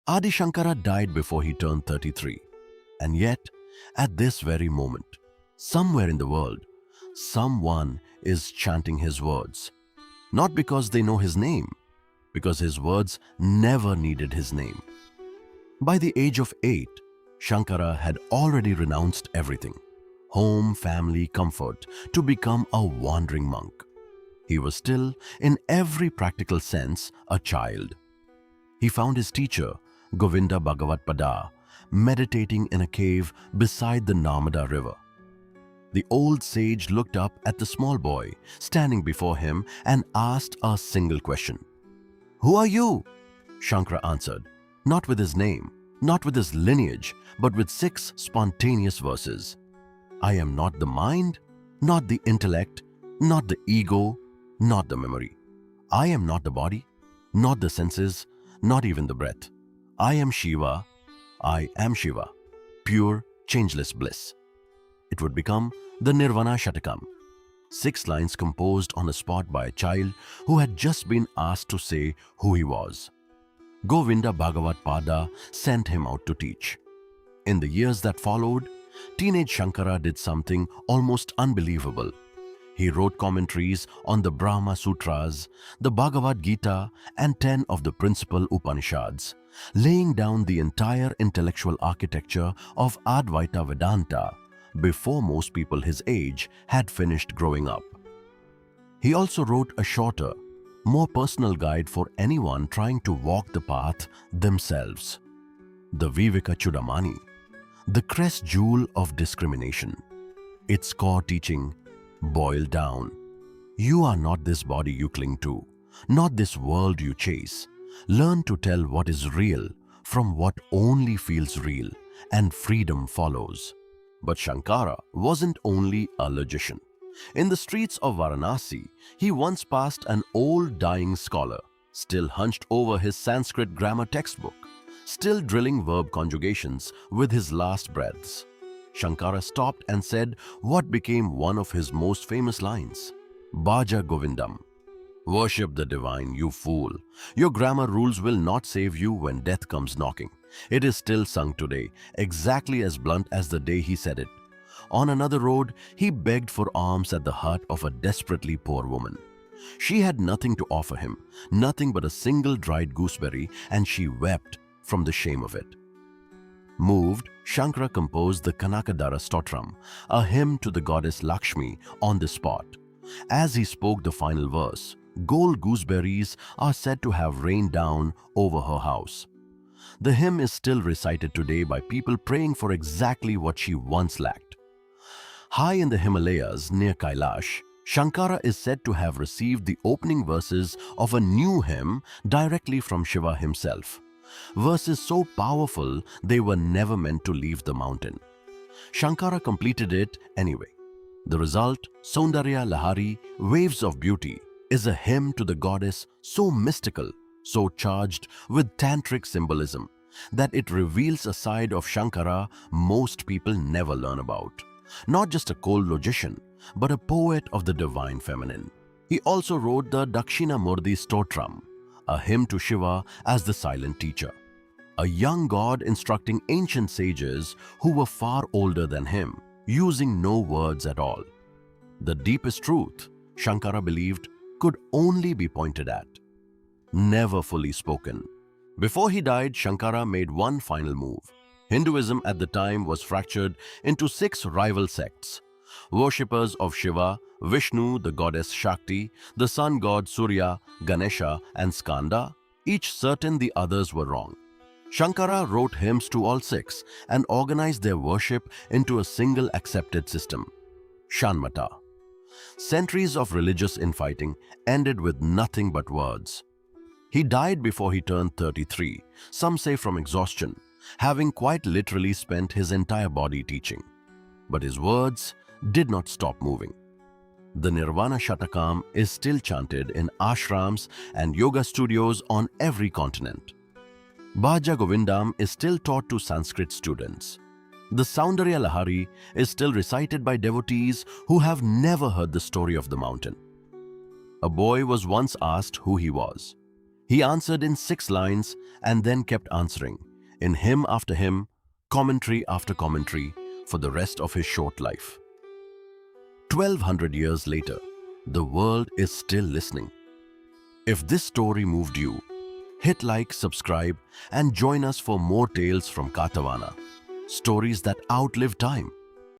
Adi Shankara died before he turned 33. And yet, at this very moment, somewhere in the world, someone is chanting his words. Not because they know his name, because his words never needed his name. By the age of 8, Shankara had already renounced everything, home, family, comfort, to become a wandering monk. He was still, in every practical sense, a child. He found his teacher, Govinda Bhagavatpada, meditating in a cave beside the Narmada river. The old sage looked up at the small boy standing before him and asked a single question. "Who are you?" Shankara answered, not with his name, not with his lineage, but with 6 spontaneous verses. "I am not the mind, not the intellect, not the ego, not the memory. I am not the body, not the senses, not even the breath. I am Shiva, I am Shiva, pure, changeless bliss." It would become the Nirvana Shatakam, 6 lines composed on the spot by a child who had just been asked to say who he was. Govinda Bhagavatpada sent him out to teach. In the years that followed, teenage Shankara did something almost unbelievable. He wrote commentaries on the Brahma Sutras, the Bhagavad Gita, and 10 of the principal Upanishads, laying down the entire intellectual architecture of Advaita Vedanta before most people his age had finished growing up. He also wrote a shorter, more personal guide for anyone trying to walk the path themselves. The Vivekachudamani, the Crest Jewel of discrimination. Its core teaching boiled down: you are not this body you cling to, not this world you chase. Learn to tell what is real from what only feels real, and freedom follows. But Shankara wasn't only a logician. In the streets of Varanasi, he once passed an old dying scholar, still hunched over his Sanskrit grammar textbook, still drilling verb conjugations with his last breaths. Shankara stopped and said what became one of his most famous lines: "Bhaja Govindam." Worship the divine, you fool. Your grammar rules will not save you when death comes knocking. It is still sung today, exactly as blunt as the day he said it. On another road, he begged for alms at the hut of a desperately poor woman. She had nothing to offer him, nothing but a single dried gooseberry, and she wept from the shame of it. Moved, Shankara composed the Kanakadhara Stotram, a hymn to the goddess Lakshmi, on the spot. As he spoke the final verse, gold gooseberries are said to have rained down over her house. The hymn is still recited today by people praying for exactly what she once lacked. High in the Himalayas near Kailash, Shankara is said to have received the opening verses of a new hymn directly from Shiva himself. Verses so powerful they were never meant to leave the mountain. Shankara completed it anyway. The result, Soundarya Lahari, Waves of Beauty, is a hymn to the goddess so mystical, so charged with tantric symbolism, that it reveals a side of Shankara most people never learn about. Not just a cold logician, but a poet of the divine feminine. He also wrote the Dakshinamurthy Stotram, a hymn to Shiva as the silent teacher, a young god instructing ancient sages who were far older than him, using no words at all. The deepest truth, Shankara believed, could only be pointed at, never fully spoken. Before he died, Shankara made one final move. Hinduism at the time was fractured into 6 rival sects. Worshippers of Shiva, Vishnu, the goddess Shakti, the sun god Surya, Ganesha, and Skanda, each certain the others were wrong. Shankara wrote hymns to all 6 and organized their worship into a single accepted system, Shanmata. Centuries of religious infighting ended with nothing but words. He died before he turned 33, some say from exhaustion, having quite literally spent his entire body teaching. But his words did not stop moving. The Nirvana Shatakam is still chanted in ashrams and yoga studios on every continent. Bhaja Govindam is still taught to Sanskrit students. The Soundarya Lahari is still recited by devotees who have never heard the story of the mountain. A boy was once asked who he was. He answered in 6 lines and then kept answering, in hymn after hymn, commentary after commentary, for the rest of his short life. 1200 years later, the world is still listening. If this story moved you, hit like, subscribe, and join us for more tales from Kathavana, stories that outlive time.